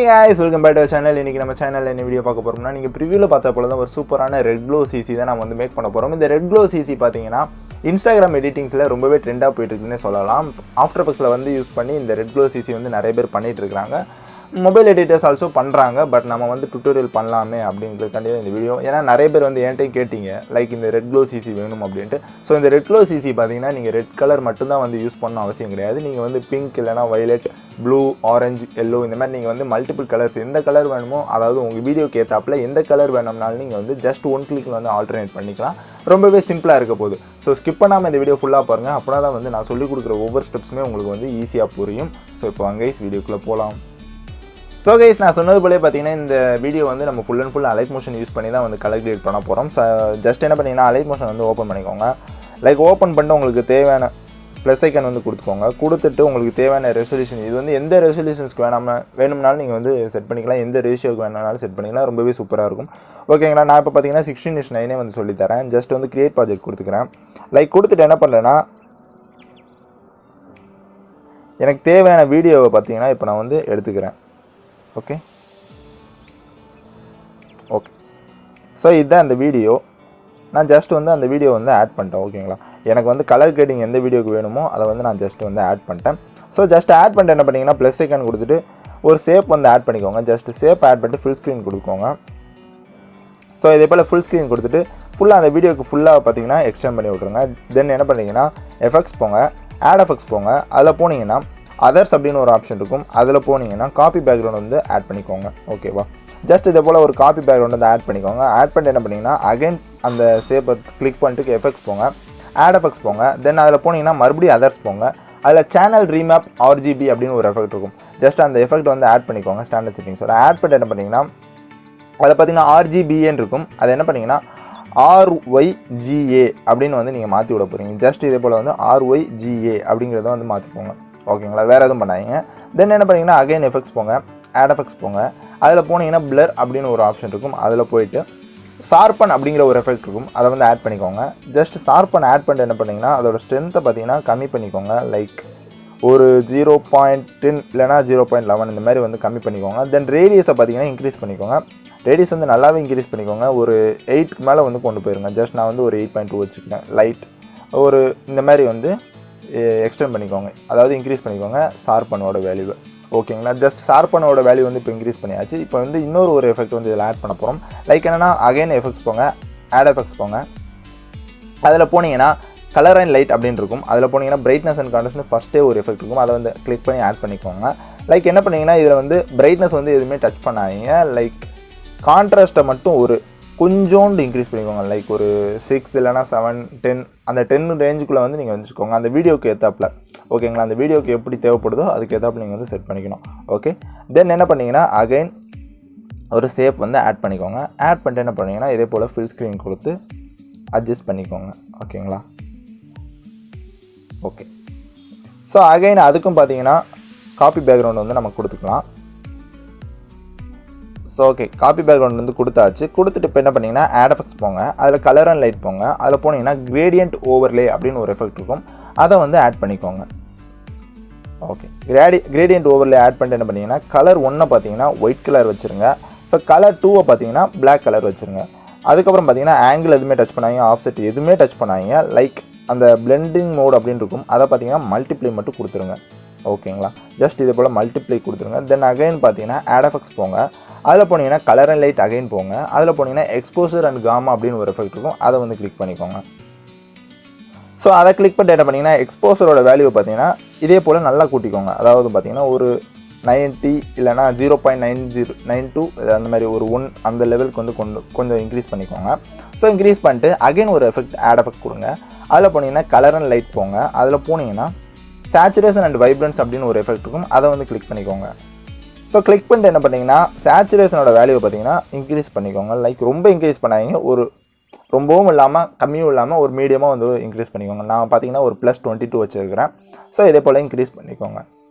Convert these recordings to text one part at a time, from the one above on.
guys, welcome back to our channel. இன்னைக்கு நம்ம சேனல்ல என்ன வீடியோ பார்க்க போறோம்னா நீங்க ப்ரிவியூல பார்த்த போல தான் ஒரு சூப்பரான ரெட் க்ளோ CC தான் நாம வந்து மேக் பண்ண போறோம். இந்த ரெட் க்ளோ CC பாத்தீங்கன்னா Instagram எடிட்டிங்ஸ்ல ரொம்பவே ட்ரெண்டா போயிட்டு இருக்குன்னு சொல்லலாம். Aftereffectsல வந்து யூஸ் பண்ணி இந்த ரெட் க்ளோ CC வந்து நிறைய பேர் பண்ணிட்டு இருக்காங்க. மொபைல் எடிட்டர்ஸ் ஆல்சோ பண்றாங்க. பட் நம்ம வந்து டுட்டோரியல் பண்ணலாமே அப்படிங்கிறதுக்காண்டி இந்த வீடியோ. ஏன்னா நிறைய பேர் வந்து என்கிட்ட கேட்டிங்க லைக் இந்த ரெட் க்ளோ CC வேணும் அப்படின்ட்டு. ஸோ இந்த ரெட் க்ளோ CC பார்த்தீங்கன்னா நீங்கள் ரெட் கலர் மட்டும்தான் வந்து யூஸ் பண்ணணும் அவசியம் கிடையாது. நீங்கள் வந்து பிங்க் இல்லைனா வயலட், ப்ளூ, ஆரஞ்சு, எல்லோ இந்த மாதிரி நீங்கள் வந்து மல்டிபிள் கலர்ஸ் எந்த கலர் வேணுமோ, அதாவது உங்கள் வீடியோக்கு ஏற்றாப்புல எந்த கலர் வேணும்னாலும் நீங்கள் வந்து ஜஸ்ட் ஒன் கிளிக்கில் வந்து ஆல்டர்னேட் பண்ணிக்கலாம். ரொம்பவே சிம்பிளாக இருக்க போகுது. ஸோ ஸ்கிப் பண்ணாமல் இந்த வீடியோ ஃபுல்லாக பாருங்கள். அப்படின்னா தான் வந்து நான் சொல்லிக் கொடுக்குற ஒவ்வொரு ஸ்டெப்ஸுமே உங்களுக்கு வந்து ஈஸியாக புரியும். ஸோ இப்போ வாங்க வீடியோக்குள்ளே போகலாம். ஸோ கைஸ், நான் சொன்னது போலே பார்த்தீங்கன்னா இந்த வீடியோ வந்து நம்ம full and full allied motion use பண்ணி தான் வந்து கலர் கிரியேட் பண்ண போகிறோம். ஜஸ்ட் என்ன பண்ணிங்கன்னா அலைட் மோஷன் வந்து ஓப்பன் பண்ணிக்கோங்க. லைக் ஓப்பன் பண்ணிட்டு உங்களுக்கு தேவையான ப்ளஸ் ஐக்கன் வந்து கொடுத்துக்கோங்க. கொடுத்துட்டு உங்களுக்கு தேவையான ரெசல்யூஷன், இது வந்து எந்த ரெசல்யூஷன்ஸ்க்கு வேணும்னாலும் நீங்கள் வந்து செட் பண்ணிக்கலாம். எந்த ரேஷியோக்கு வேணும்னாலும் செட் பண்ணிக்கலாம். ரொம்பவே சூப்பராக இருக்கும். ஓகேங்களா, நான் இப்போ பார்த்தீங்கன்னா 16:9 வந்து சொல்லித்தரேன். ஜஸ்ட் வந்து கிரியேட் ப்ராஜெக்ட் கொடுத்துக்கிறேன். லைக் கொடுத்துட்டு என்ன பண்ணுறேன்னா எனக்கு தேவையான வீடியோவை பார்த்தீங்கன்னா இப்போ நான் வந்து எடுத்துக்கிறேன். ஓகே ஸோ இதுதான் அந்த வீடியோ. நான் ஜஸ்ட் வந்து அந்த வீடியோ வந்து ஆட் பண்ணிட்டேன். ஓகேங்களா, எனக்கு வந்து கலர் கிரேடிங் எந்த வீடியோக்கு வேணுமோ அதை வந்து நான் ஜஸ்ட் வந்து ஆட் பண்ணிட்டேன். ஸோ ஜஸ்ட் ஆட் பண்ணிட்டு என்ன பண்ணிங்கன்னா ப்ளஸ் ஐக்கான் கொடுத்துட்டு ஒரு ஷேப் வந்து ஆட் பண்ணிக்கோங்க. ஜஸ்ட் ஷேப் ஆட் பண்ணிட்டு ஃபுல் ஸ்க்ரீன் கொடுக்கோங்க. ஸோ இதே போல் ஃபுல் ஸ்க்ரீன் கொடுத்துட்டு ஃபுல்லாக அந்த வீடியோக்கு ஃபுல்லாக பார்த்தீங்கன்னா எக்ஸ்டெண்ட் பண்ணி விட்ருங்க. தென் என்ன பண்ணிங்கன்னா எஃபெக்ட்ஸ் போங்க, ஆட் எஃபெக்ட்ஸ் போங்க. அதில் போனீங்கன்னா அதர்ஸ் அப்படின்னு ஒரு ஆப்ஷன் இருக்கும். அதில் போனீங்கன்னா காப்பி பேக்ரவுண்ட் வந்து ஆட் பண்ணிக்கோங்க. ஓகேவா, ஜஸ்ட் இதே போல் ஒரு காப்பி பேக்ரவுண்ட் வந்து ஆட் பண்ணிக்கோங்க. ஆட் பண்ணிட்டு என்ன பண்ணிங்கன்னா அகைன் அந்த ஷேப்பை கிளிக் பண்ணிட்டு எஃபெக்ட்ஸ் போங்க, ஆட் எஃபெக்ட்ஸ் போங்க. தென் அதில் போனீங்கன்னா மறுபடியும் அதர்ஸ் போங்க. அதில் சேனல் ரீமேப் RGB அப்படின்னு ஒரு எஃபெக்ட் இருக்கும். ஜஸ்ட் அந்த எஃபெக்ட் வந்து ஆட் பண்ணிக்கோங்க. ஸ்டாண்டர்ட் செட்டிங்ஸோட ஆட் பண்ணிட்டு என்ன பண்ணிங்கன்னா அதில் பார்த்தீங்கன்னா RGBன்னு இருக்கும். அது என்ன பண்ணிங்கன்னா RYGA அப்படின்னு வந்து நீங்கள் மாற்றி விட போகிறீங்க. ஜஸ்ட் இதே போல் வந்து RYGA அப்படிங்கிறத வந்து மாற்றிக்கோங்க. ஓகேங்களா, வேறு எதுவும் பண்ணாதீங்க. தென் என்ன பண்ணிங்கன்னா அகைன் எஃபெக்ட்ஸ் போங்க, ஆட் எஃபெக்ட்ஸ் போங்க. அதில் போனீங்கன்னா பிளர் அப்படின்னு ஒரு ஆப்ஷன் இருக்கும். அதில் போயிட்டு ஷார்பன் அப்படிங்கிற ஒரு எஃபெக்ட் இருக்கும். அதை வந்து ஆட் பண்ணிக்கோங்க. ஜஸ்ட் ஷார்பன் ஆட் பண்ணிட்டு என்ன பண்ணிங்கன்னா அதோட ஸ்ட்ரென்த்தை பார்த்தீங்கன்னா கம்மி பண்ணிக்கோங்க. லைக் ஒரு 0.10 இல்லைனா 0.11 இந்த மாதிரி வந்து கம்மி பண்ணிக்கோங்க. தென் ரேடியஸை பார்த்தீங்கன்னா இன்க்ரீஸ் பண்ணிக்கோங்க. ரேடியஸ் வந்து நல்லாவே இன்க்ரீஸ் பண்ணிக்கோங்க. ஒரு 8க்கு மேலே வந்து கொண்டு போயிருங்க. ஜஸ்ட் நான் வந்து ஒரு 8.2 வச்சுக்கிறேன். லைட் ஒரு இந்த மாதிரி வந்து எக்ஸ்டெண்ட் பண்ணிக்கோங்க, அதாவது இன்க்ரீஸ் பண்ணிக்கோங்க ஷார்பனோட வேல்யூவை. ஓகேங்களா, ஜஸ்ட் ஷார்பனோட வேல்யூ வந்து இப்போ இன்க்ரீஸ் பண்ணியாச்சு. இப்போ வந்து இன்னொரு ஒரு எஃபெக்ட் வந்து இதில் ஆட் பண்ண போகிறோம். லைக் என்னென்னா அகைன் எஃபெக்ட்ஸ் போங்க, ஆட் எஃபெக்ட்ஸ் போங்க. அதில் போனீங்கன்னா கலர் அண்ட் லைட் அப்படின்னு இருக்கும். அதில் போனீங்கன்னா பிரைட்னஸ் அண்ட் கான்ட்ராஸ்ட்னு ஃபஸ்ட்டே ஒரு எஃபெக்ட் இருக்கும். அதை வந்து கிளிக் பண்ணி ஆட் பண்ணிக்கோங்க. லைக் என்ன பண்ணிங்கன்னா இதில் வந்து பிரைட்னஸ் வந்து எதுவுமே டச் பண்ணாதீங்க. லைக் கான்ட்ராஸ்ட்டை மட்டும் ஒரு கொஞ்சோண்டு இன்க்ரீஸ் பண்ணிக்கோங்க. லைக் ஒரு 6 இல்லைனா 7, 10 அந்த 10 ரேஞ்சுக்குள்ளே வந்து நீங்கள் வச்சுக்கோங்க. அந்த வீடியோக்கு ஏற்றாப்புல. ஓகேங்களா, அந்த வீடியோக்கு எப்படி தேவைப்படுதோ அதுக்கு ஏற்றாப்புல நீங்கள் வந்து செட் பண்ணிக்கணும். ஓகே, தென் என்ன பண்ணிங்கன்னா அகைன் ஒரு ஷேப் வந்து ஆட் பண்ணிக்கோங்க. ஆட் பண்ணிட்டு என்ன பண்ணிங்கன்னா இதே போல் ஃபுல் ஸ்க்ரீன் கொடுத்து அட்ஜஸ்ட் பண்ணிக்கோங்க. ஓகேங்களா, ஓகே. ஸோ அகைன் அதுக்கும் பார்த்தீங்கன்னா காப்பி பேக்ரவுண்ட் வந்து நம்ம கொடுத்துக்கலாம். ஸோ ஓகே, காப்பி பேக்ரவுண்ட் வந்து கொடுத்தாச்சு. கொடுத்துட்டு இப்போ என்ன பண்ணிங்கன்னா ஆட் எஃபெக்ட்ஸ் போங்க. அதில் கலர் அண்ட் லைட் போங்க. அதில் போனீங்கன்னா கிரேடியன்ட் ஓவர்லே அப்படின்னு ஒரு எஃபெக்ட் இருக்கும். அதை வந்து ஆட் பண்ணிக்கோங்க. ஓகே, கிரேடியன்ட் ஓவர்லே ஆட் பண்ணிட்டு என்ன பண்ணிங்கன்னா கலர் 1 பார்த்தீங்கன்னா ஒயிட் கலர் வச்சுருங்க. ஸோ கலர் 2 பார்த்தீங்கன்னா பிளாக் கலர் வச்சுருங்க. அதுக்கப்புறம் பார்த்தீங்கன்னா ஆங்கிள் எதுவுமே டச் பண்ணாங்க, ஆஃப்செட் எதுவுமே டச் பண்ணாங்க. லைக் அந்த பிளெண்டிங் மோட் அப்படின்னு இருக்கும். அதை பார்த்தீங்கன்னா மல்டிப்ளை மட்டும் கொடுத்துருங்க. ஓகேங்களா, ஜஸ்ட் இதே போல் மல்டிப்ளை கொடுத்துருங்க. தென் அகைன் பார்த்தீங்கன்னா ஆட் எஃபெக்ட்ஸ் போங்க. அதில் போனீங்கன்னா கலர் அண்ட் லைட் அகைன் போங்க. அதில் போனீங்கன்னா எக்ஸ்போசர் அண்ட் காமா அப்படின்னு ஒரு எஃபெக்ட் இருக்கும். அதை வந்து கிளிக் பண்ணிக்கோங்க. ஸோ அதை கிளிக் பண்ணிட்டு என்ன பண்ணிங்கன்னா எக்ஸ்போசரோட வேல்யூ பார்த்தீங்கன்னா இதே போல் நல்லா கூட்டிக்கோங்க. அதாவது பார்த்தீங்கன்னா ஒரு 90 இல்லைனா 0.9092 அந்த மாதிரி ஒரு 1 அந்த லெவலுக்கு வந்து கொஞ்சம் இன்க்ரீஸ் பண்ணிக்கோங்க. ஸோ இன்க்ரீஸ் பண்ணிட்டு அகைன் ஒரு எஃபெக்ட் ஆட் எஃபெக்ட் கொடுங்க. அதில் போனீங்கன்னா கலர் அண்ட் லைட் போங்க. அதில் போனீங்கன்னா சேச்சுரேஷன் அண்ட் வைப்ரன்ஸ் அப்படின்னு ஒரு எஃபெக்ட் இருக்கும். அதை வந்து கிளிக் பண்ணிக்கோங்க. ஸோ கிளிக் பண்ணிட்டு என்ன பண்ணிங்கன்னா சேச்சுரேஷனோட வேல்யூவை பார்த்தீங்கன்னா இன்க்ரீஸ் பண்ணிக்கோங்க. லைக் ரொம்ப இன்க்ரீஸ் பண்ணாதீங்க, ஒரு ரொம்பவும் இல்லாமல் கம்மியும் இல்லாமல் ஒரு மீடியமாக வந்து இன்க்ரீஸ் பண்ணிக்கோங்க. நான் பார்த்தீங்கன்னா ஒரு +22 வச்சுருக்கிறேன். ஸோ இதே போல் இன்க்ரீஸ் பண்ணிக்கோங்க.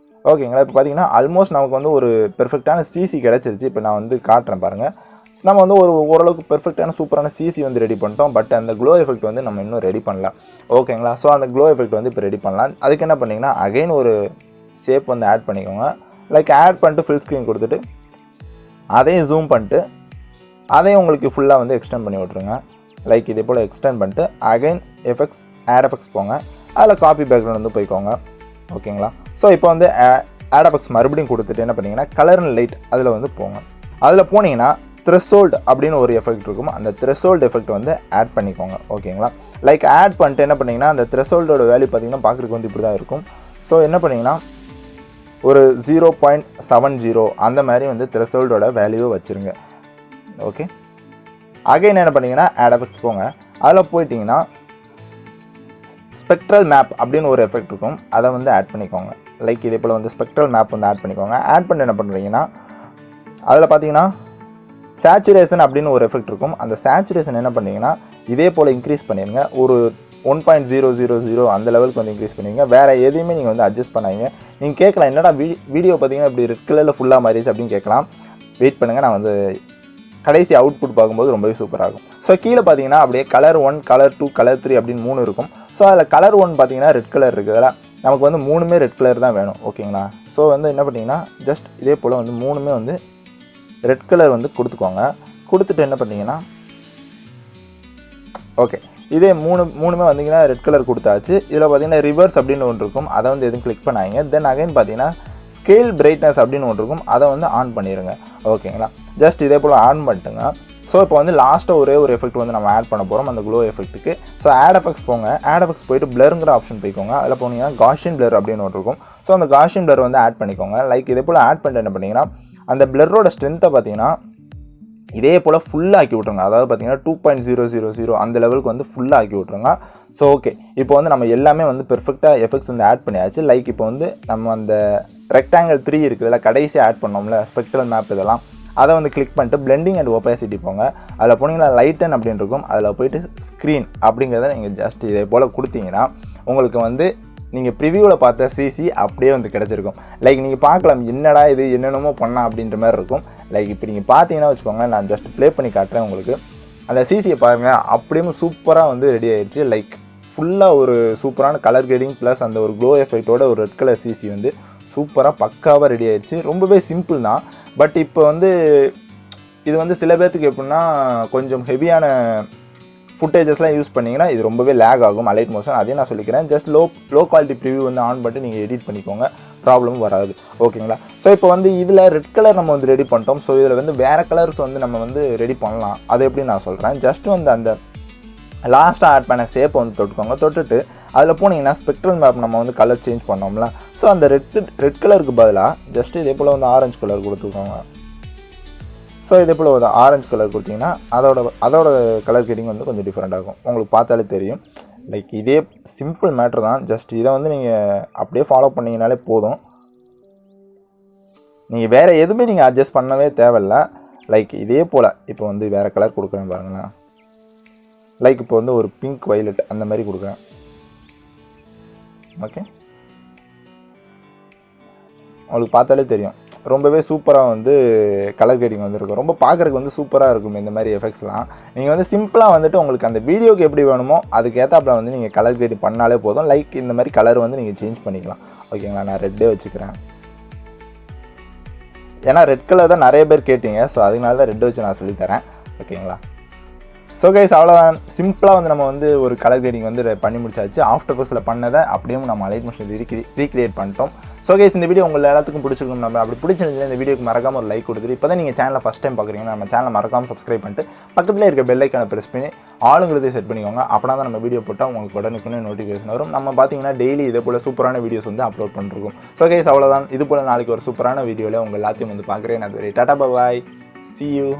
ஓகேங்களா, இப்போ பார்த்தீங்கன்னா ஆல்மோஸ்ட் நமக்கு வந்து ஒரு பெர்ஃபெக்டான CC கிடச்சிருச்சு. இப்போ நான் வந்து காட்டுறேன் பாருங்கள். நம்ம வந்து ஓரளவுக்கு பெர்ஃபெக்டான சூப்பரான CC வந்து ரெடி பண்ணிட்டோம். பட் அந்த க்ளோ எஃபெக்ட் வந்து நம்ம இன்னும் ரெடி பண்ணலாம். ஓகேங்களா, ஸோ அந்த க்ளோ எஃபெக்ட் வந்து இப்போ ரெடி பண்ணலாம். அதுக்கு என்ன பண்ணிங்கன்னா அகைன் ஒரு ஷேப் வந்து ஆட் பண்ணிக்கோங்க. லைக் ஆட் பண்ணிட்டு ஃபுல் ஸ்க்ரீன் கொடுத்துட்டு அதையும் ஜூம் பண்ணிட்டு அதையும் உங்களுக்கு ஃபுல்லாக வந்து எக்ஸ்டெண்ட் பண்ணி விட்ருங்க. லைக் இதே போல் எக்ஸ்டெண்ட் பண்ணிட்டு அகைன் எஃபெக்ட்ஸ் ஆட் எஃபெக்ட்ஸ் போங்க. அதில் காப்பி பேக்ரவுண்ட் வந்து போய்க்கோங்க. ஓகேங்களா? ஸோ இப்போ வந்து ஆட் எஃபெக்ட்ஸ் மறுபடியும் கொடுத்துட்டு என்ன பண்ணிங்கன்னா கலர் அண்ட் லைட் அதில் வந்து போங்க. அதில் போனீங்கன்னா த்ரெஷோல்டு அப்படின்னு ஒரு எஃபெக்ட் இருக்கும். அந்த த்ரெஷோல்டு எஃபெக்ட் வந்து ஆட் பண்ணிக்கோங்க. ஓகேங்களா? லைக் ஆட் பண்ணிட்டு என்ன பண்ணிங்கன்னா அந்த த்ரெஷோல்டோட வேல்யூ பார்த்தீங்கன்னா பார்க்குறதுக்கு வந்து இப்படி தான் இருக்கும். ஸோ என்ன பண்ணிங்கன்னா ஒரு 0.70 அந்த மாதிரி வந்து த்ரெஷோல்டோட வேல்யூவை வச்சுருங்க. ஓகே, அகைன் என்ன பண்ணிங்கன்னா ஆட் எஃபெக்ட்ஸ் போங்க. அதில் போயிட்டிங்கன்னா ஸ்பெக்ட்ரல் மேப் அப்படின்னு ஒரு எஃபெக்ட் இருக்கும். அதை வந்து ஆட் பண்ணிக்கோங்க. லைக் இதே போல் வந்து ஸ்பெக்ட்ரல் மேப் வந்து ஆட் பண்ணிக்கோங்க. ஆட் பண்ணி என்ன பண்ணுறீங்கன்னா அதில் பார்த்தீங்கன்னா சேச்சுரேஷன் அப்படின்னு ஒரு எஃபெக்ட் இருக்கும். அந்த சேச்சுரேஷன் என்ன பண்ணிங்கன்னா இதே போல் இன்க்ரீஸ் பண்ணிடுங்க. ஒரு 1.000 அந்த லெவலுக்கு வந்து இன்க்ரீஸ் பண்ணிடுங்க. வேறு எதையுமே நீங்கள் வந்து அட்ஜஸ்ட் பண்ணாங்க. நீங்கள் கேட்கலாம் என்னடா வீடியோ பார்த்தீங்கன்னா இப்படி ரெட் கலரில் ஃபுல்லாக மாறிடுச்சு அப்படின்னு கேட்கலாம். வெயிட் பண்ணுங்கள், நான் வந்து கடைசி அவுட்புட் பார்க்கும்போது ரொம்பவே சூப்பராகும். ஸோ கீழே பார்த்தீங்கன்னா அப்படியே கலர் 1, கலர் 2, கலர் 3 அப்படின்னு 3 இருக்கும். ஸோ அதில் கலர் 1 பார்த்தீங்கன்னா ரெட் கலர் இருக்குதுல, நமக்கு வந்து 3மே ரெட் கலர் தான் வேணும். ஓகேங்களா? ஸோ வந்து என்ன பண்ணிங்கன்னா ஜஸ்ட் இதே போல் வந்து 3மே வந்து ரெட் கலர் வந்து கொடுத்துக்கோங்க. கொடுத்துட்டு என்ன பண்ணிங்கன்னா ஓகே, இதே மூணுமே வந்தீங்கன்னா ரெட் கலர் கொடுத்தாச்சு. இதில் பார்த்தீங்கன்னா ரிவர்ஸ் அப்படின்னு ஒன்று இருக்கும். அதை வந்து எதுவும் கிளிக் பண்ணாங்க. தென் அகைன் பார்த்தீங்கன்னா ஸ்கேல் பிரைட்னஸ் அப்படின்னு ஒன்று இருக்கும். அதை வந்து ஆன் பண்ணிடுங்க. ஓகேங்களா? ஜஸ்ட் இதே போல் ஆன் பண்ணிட்டுங்க. ஸோ இப்போ வந்து லாஸ்ட்டாக ஒரே ஒரு எஃபெக்ட் வந்து நம்ம ஆட் பண்ண போகிறோம் அந்த க்ளோ எஃபெக்ட்டுக்கு. ஸோ ஆட் எஃபெக்ட்ஸ் போங்க. ஆட் எஃபெக்ட்ஸ் போய்ட்டு பிளருங்கிற ஆப்ஷன் போய்க்கோங்க. அதில் போனீங்கன்னா காஷியன் பிளர் அப்படின்னு ஒன்று இருக்கும். ஸோ அந்த காஷியன் பிளர் வந்து ஆட் பண்ணிக்கோங்க. லைக் இதே போல் ஆட் பண்ணிட்டு என்ன பண்ணிங்கன்னா அந்த பிளரோட ஸ்ட்ரென்த்தை பார்த்தீங்கன்னா இதே போல் ஃபுல்லாக ஆக்கி விட்ருங்க. அதாவது பார்த்தீங்கன்னா 2.000 அந்த லெவலுக்கு வந்து ஃபுல்லாக ஆக்கி விட்ருங்க. ஸோ ஓகே, இப்போ வந்து நம்ம எல்லாமே வந்து பெர்ஃபெக்டாக எஃபெக்ட்ஸ் வந்து ஆட் பண்ணியாச்சு. லைக் இப்போ வந்து நம்ம அந்த ரெக்டாங்கிள் 3 இருக்குதுல்ல, கடைசி ஆட் பண்ணோம்ல ஸ்பெக்ட்ரல் மேப், இதெல்லாம் அதை வந்து கிளிக் பண்ணிட்டு பிளெண்டிங் அண்ட் ஒப்பாசிட்டி போங்க. அதில் போனீங்கன்னா லைட்டன் அப்படின்னு இருக்கும். அதில் போய்ட்டு ஸ்க்ரீன் அப்படிங்கிறத நீங்கள் ஜஸ்ட் இதே போல் கொடுத்தீங்கன்னா உங்களுக்கு வந்து நீங்கள் ப்ரிவியூவில் பார்த்த சிசி அப்படியே வந்து கிடச்சிருக்கும். லைக் நீங்கள் பார்க்கலாம் என்னடா இது என்னென்னமோ பண்ணா அப்படின்ற மாதிரி இருக்கும். லைக் இப்போ நீங்கள் பார்த்தீங்கன்னா வச்சுக்கோங்களேன், நான் ஜஸ்ட் ப்ளே பண்ணி காட்டுறேன் உங்களுக்கு. அந்த சிசியை பாருங்கள், அப்படியே சூப்பராக வந்து ரெடி ஆயிடுச்சு. லைக் ஃபுல்லாக ஒரு சூப்பரான கலர் கிரேடிங் ப்ளஸ் அந்த ஒரு க்ளோ எஃபெக்டோட ஒரு ரெட் கலர் சிசி வந்து சூப்பராக பக்காவாக ரெடி ஆயிடுச்சு. ரொம்பவே சிம்பிள் தான். பட் இப்போ வந்து இது வந்து சில பேர்த்துக்கு எப்படின்னா கொஞ்சம் ஹெவியான ஃபுட்டேஜஸ்லாம் யூஸ் பண்ணிங்கன்னா இது ரொம்பவே லேக் ஆகும் அலைட் மோஷன். அதையும் நான் சொல்லிக்கிறேன். ஜஸ்ட் லோ குவாலிட்டி ப்ரிவியூ வந்து ஆன் பண்ணிட்டு நீங்கள் எடிட் பண்ணிக்கோங்க, ப்ராப்ளமும் வராது. ஓகேங்களா? ஸோ இப்போ வந்து இதில் ரெட் கலர் நம்ம வந்து ரெடி பண்ணிட்டோம். ஸோ இதில் வந்து வேறு கலர்ஸ் வந்து நம்ம வந்து ரெடி பண்ணலாம். அது எப்படி நான் சொல்கிறேன். ஜஸ்ட் வந்து அந்த லாஸ்ட்டாக ஆட் பண்ண ஷேப்பை வந்து தொட்டுக்கோங்க. தொட்டுட்டு அதில் போனீங்கன்னா ஸ்பெக்ட்ரல் மேப் நம்ம வந்து கலர் சேஞ்ச் பண்ணோம்ல. ஸோ அந்த ரெட் கலருக்கு பதிலாக ஜஸ்ட் இதே போல் வந்து ஆரஞ்சு கலர் கொடுத்துக்கோங்க. ஸோ இதே போல் ஒரு ஆரஞ்சு கலர் கொடுத்தீங்கன்னா அதோட கலர் கிரேடிங் வந்து கொஞ்சம் டிஃப்ரெண்ட் ஆகும். உங்களுக்கு பார்த்தாலே தெரியும். லைக் இதே சிம்பிள் மேட்ரு தான். ஜஸ்ட் இதை வந்து நீங்கள் அப்படியே ஃபாலோ பண்ணிங்கனாலே போதும். நீங்கள் வேறு எதுவுமே நீங்கள் அட்ஜஸ்ட் பண்ணவே தேவையில்லை. லைக் இதே போல் இப்போ வந்து வேறு கலர் கொடுக்குறேன் பாருங்களேன். லைக் இப்போ வந்து ஒரு பிங்க் வைலட் அந்த மாதிரி கொடுக்குறேன். ஓகே, உங்களுக்கு பார்த்தாலே தெரியும் ரொம்பவே சூப்பராக வந்து கலர் கிரேடிங் வந்துருக்கும். ரொம்ப பார்க்குறதுக்கு வந்து சூப்பராக இருக்கும் இந்த மாதிரி எஃபெக்ட்ஸ்லாம். நீங்கள் வந்து சிம்பிளாக வந்துட்டு உங்களுக்கு அந்த வீடியோக்கு எப்படி வேணுமோ அதுக்கு ஏற்றாப்புல வந்து நீங்கள் கலர் கிரேடிங் பண்ணாலே போதும். லைக் இந்த மாதிரி கலர் வந்து நீங்கள் சேஞ்ச் பண்ணிக்கலாம். ஓகேங்களா? நான் ரெட்டே வச்சுக்கிறேன். ஏன்னா ரெட் கலர் தான் நிறைய பேர் கேட்டீங்க. ஸோ அதனால தான் ரெட் வச்சு நான் சொல்லித்தரேன். ஓகேங்களா? ஸோ கைஸ், அவ்வளோதான். சிம்பிளாக வந்து நம்ம வந்து ஒரு கலர் கிரேடிங் வந்து பண்ணி முடிச்சாச்சு. Aftereffectsல பண்ணதை அப்படியே நம்ம அலைட் மோஷன் ரீக்ரியேட் பண்ணிட்டோம். ஸோ கைஸ், இந்த வீடியோ உங்கள் எல்லாத்துக்கும் பிடிச்சிருக்கும். நம்ம அப்படி பிடிச்சிருந்துச்சு இந்த வீடியோக்கு மறக்காமல் ஒரு லைக் கொடுத்துட்டு, இப்போ தான் நீங்கள் சேனலை ஃபஸ்ட் டைம் பார்க்குறீங்கன்னா நம்ம சேனலை மறக்காமல் சப்ஸ்கிரைப் பண்ணிட்டு பக்கத்தில் இருக்க பெல் ஐக்கானை ப்ரெஸ் பண்ணி ஆளுங்கிறதே செட் பண்ணிக்கோங்க. அப்படின்னா தான் நம்ம வீடியோ போட்டால் உங்களுக்கு உடனுக்குன்னு நோட்டிஃபிகேஷன் வரும். நம்ம பார்த்தீங்கன்னா டெய்லி இதே போல் சூப்பரான வீடியோஸ் வந்து அப்லோட் பண்ணிருக்கோம். ஸோ கைஸ், அவ்வளோதான். இது போல் நாளைக்கு ஒரு சூப்பரான வீடியோவில் உங்கள் எல்லாத்தையும் வந்து பார்க்குறேன். நான் டாடா பாய், see you.